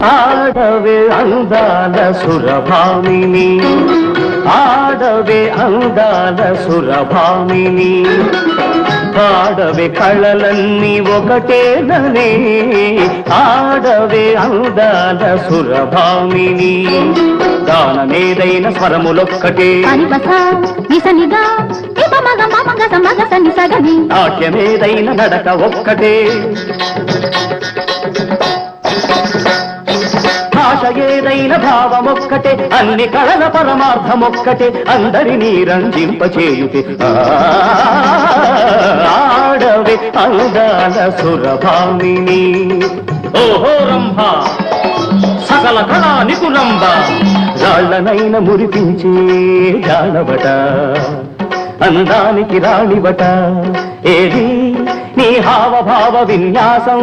ఆడవే అందాల సురభామిని ఆడవే అందాల సురభామిని ఆడవే కళలన్నీ ఒకటేననే ఆడవే అందాల సురభామిని గానమేదైన స్వరములొక్కటే నాట్యమేదైన నడక ఒక్కటే భాష ఏదైన భావమొక్కటే అన్ని కళల పరమార్థమొక్కటే అందరినీ రంజింపచేయుటే ఆడవే అందాల సురభామిని ఓహో రంభ సకల కళా నిపుణంబ రాళ్లనైన మురిపించే జానబట అందానికి రాణిబట ఏది నీ హావభావ విన్యాసం